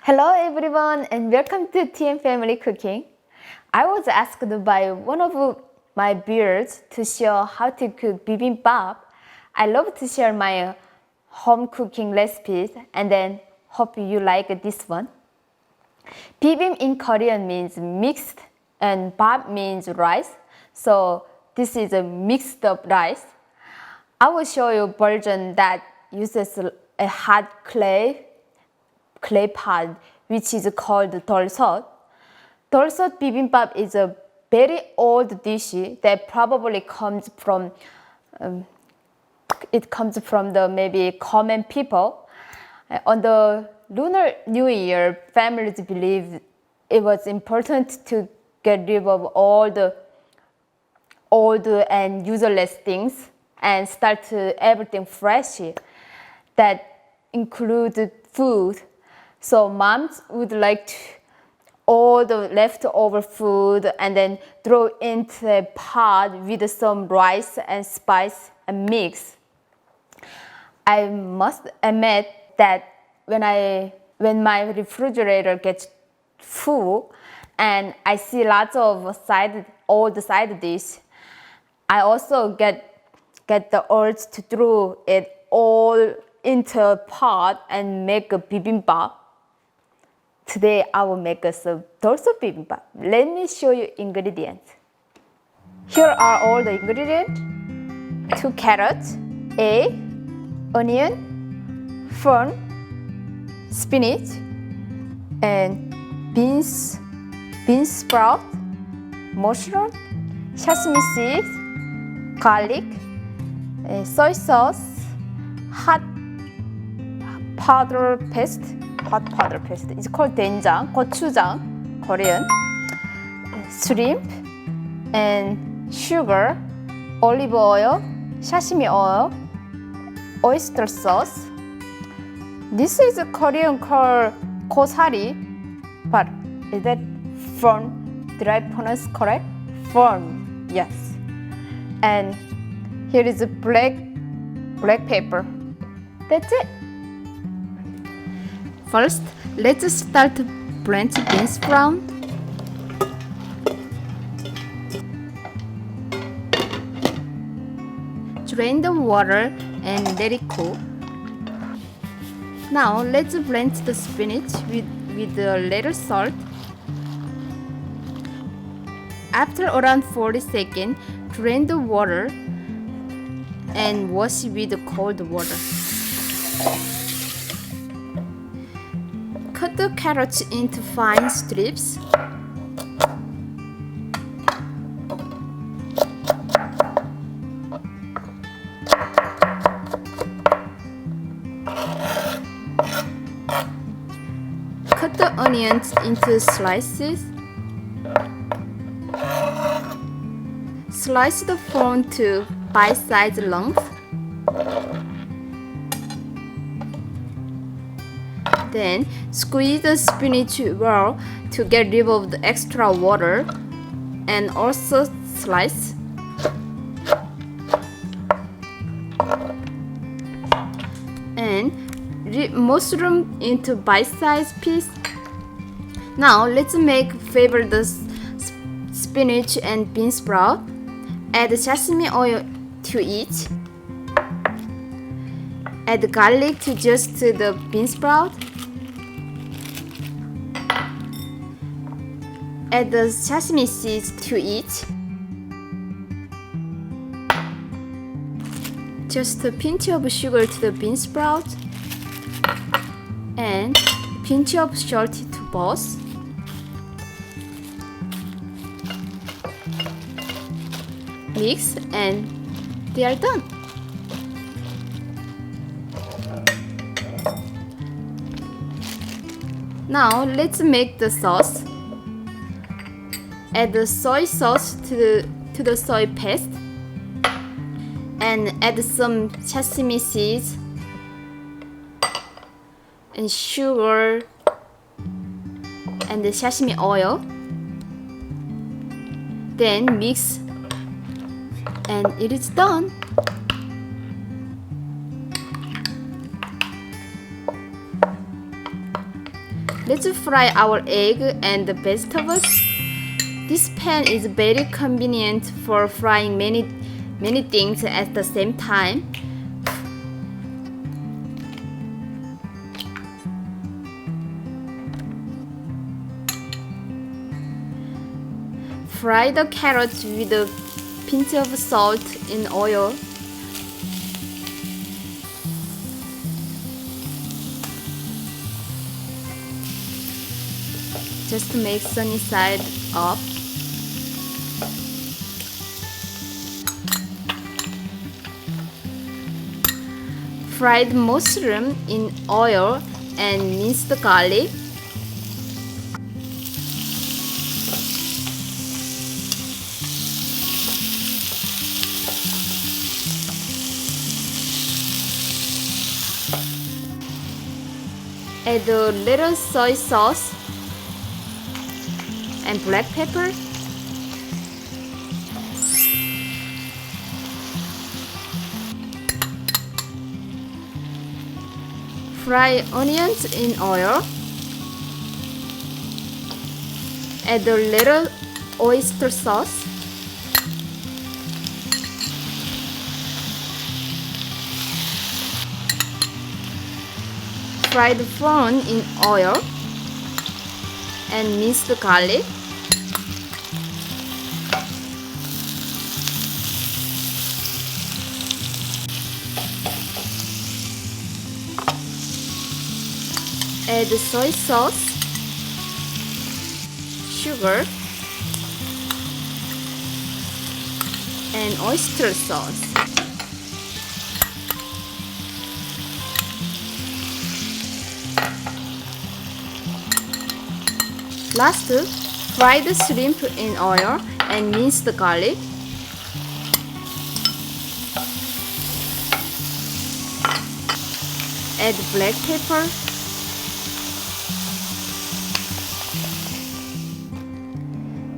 Hello everyone and welcome to TM Family Cooking. I was asked by one of my viewers to share how to cook bibimbap. I love to share my home cooking recipes and then hope you like this one. Bibim in Korean means mixed and bap means rice. So this is a mixed up rice. I will show you a version that uses a hot clay pot, which is called Dolsot. Dolsot Bibimbap is a very old dish that probably comes from the maybe common people. On the Lunar New Year, families believed it was important to get rid of all the old and useless things and start everything fresh. That included food. So moms would like all the leftover food and then throw into a pot with some rice and spice and mix. I must admit that when my refrigerator gets full and I see lots of all the side dish, I also get the urge to throw it all into a pot and make a bibimbap. Today I will make a Dolsot Bibimbap. Let me show you ingredients. Here are all the ingredients: 2 carrots, egg, onion, fern, spinach, and beans sprout, mushroom, sesame seeds, garlic, soy sauce, hot powder paste. It's called 된장, gochujang, Korean, shrimp, and sugar, olive oil, sesame oil, oyster sauce. This is a Korean called gosari, but is that fern? Did I pronounce correct? Fern, yes. And here is a black pepper. That's it. First, let's start to blanch beans brown. Drain the water and let it cool. Now let's blanch the spinach with a little salt. After around 40 seconds, drain the water and wash with cold water. Cut the carrots into fine strips. Cut the onions into slices. Slice the fern to bite-sized length. Then squeeze the spinach well to get rid of the extra water and also slice. And mushroom into bite-sized pieces. Now let's flavor the spinach and bean sprout. Add sesame oil to each. Add garlic to just the bean sprout. Add the sesame seeds to each. Just a pinch of sugar to the bean sprout and a pinch of salt to both. Mix and they are done. Now let's make the sauce. Add the soy sauce to the soy paste and add some sesame seeds and sugar and the sesame oil. Then mix and it is done. let's fry our egg and the vegetables. This pan is very convenient for frying many things at the same time. Fry the carrots with a pinch of salt in oil. Just to make sunny side up. Fried mushroom in oil and minced garlic. Add a little soy sauce and black pepper. Fry onions in oil. Add a little oyster sauce. Fry the fern in oil and minced garlic. Add soy sauce, sugar, and oyster sauce. Last, fry the shrimp in oil and mince the garlic. Add black pepper.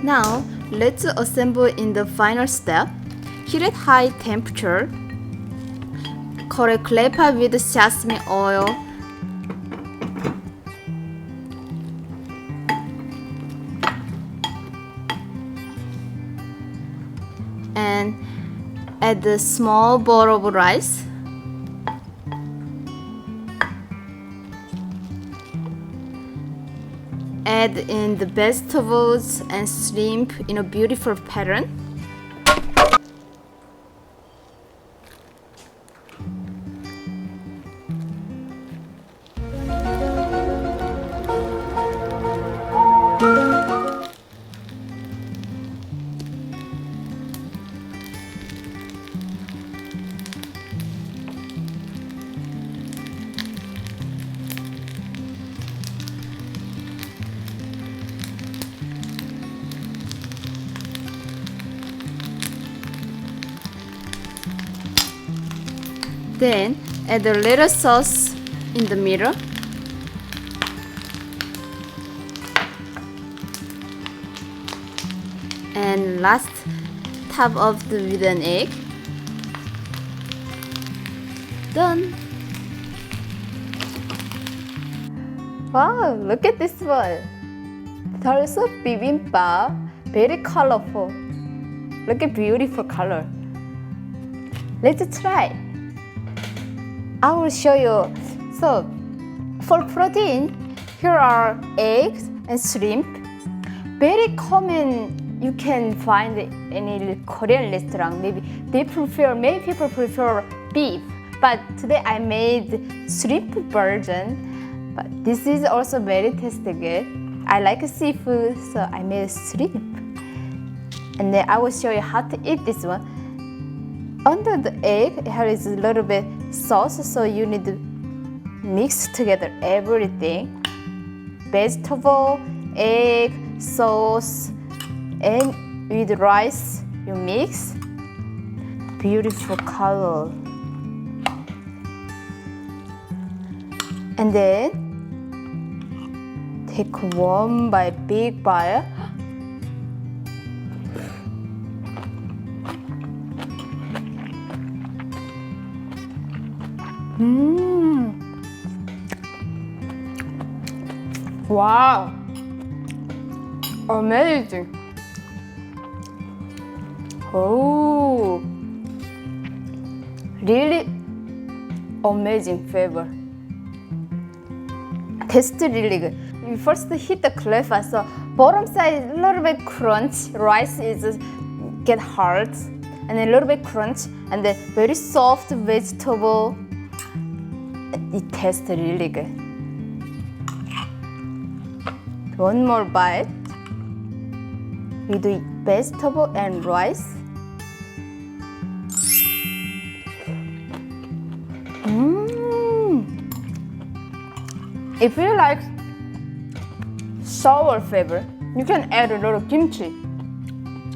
Now, let's assemble in the final step. Heat at high temperature. Coat a clay pot with sesame oil. And add a small bowl of rice. Add in the vegetables and shrimp in a beautiful pattern. Then add a little sauce in the middle. And last, top of with an egg. Done. Wow, look at this one. Dolsot Bibimbap, very colorful. Look at beautiful color. Let's try. I will show you. So, for protein, here are eggs and shrimp. Very common, you can find in any Korean restaurant. Maybe many people prefer beef. But today I made shrimp version. But this is also very tasty good. I like seafood, so I made shrimp. And then I will show you how to eat this one. Under the egg, here is a little bit sauce, so you need to mix together everything. Vegetable, egg, sauce, and with rice, you mix. Beautiful color. And then take one by big bite. Wow, amazing. Oh, really amazing flavor. Tastes really good. You first hit the clef, so bottom side is a little bit crunch. Rice is get hard, and then a little bit crunch, and then very soft vegetable. It tastes really good. One more bite. We do vegetable and rice. If you like sour flavor, you can add a little kimchi.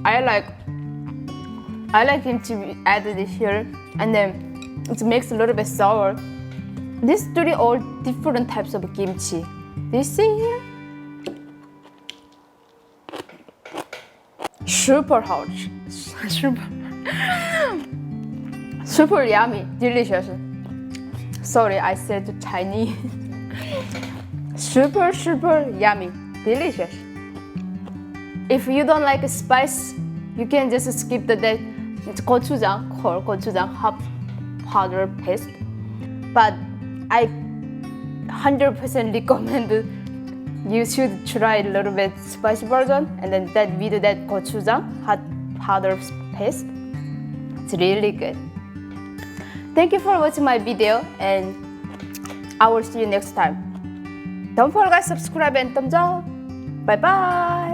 I like kimchi added here, and then it makes a little bit sour. These three all different types of kimchi. Do you see here? Super hot, super yummy, delicious. Sorry, I said Chinese. Super yummy, delicious. If you don't like spice, you can just skip the gochujang, called gochujang hot powder paste. But I 100% recommend you should try a little bit spicy version, and then with that gochujang hot powder paste. It's really good. Thank you for watching my video, and I will see you next time. Don't forget to subscribe and thumbs up. Bye bye.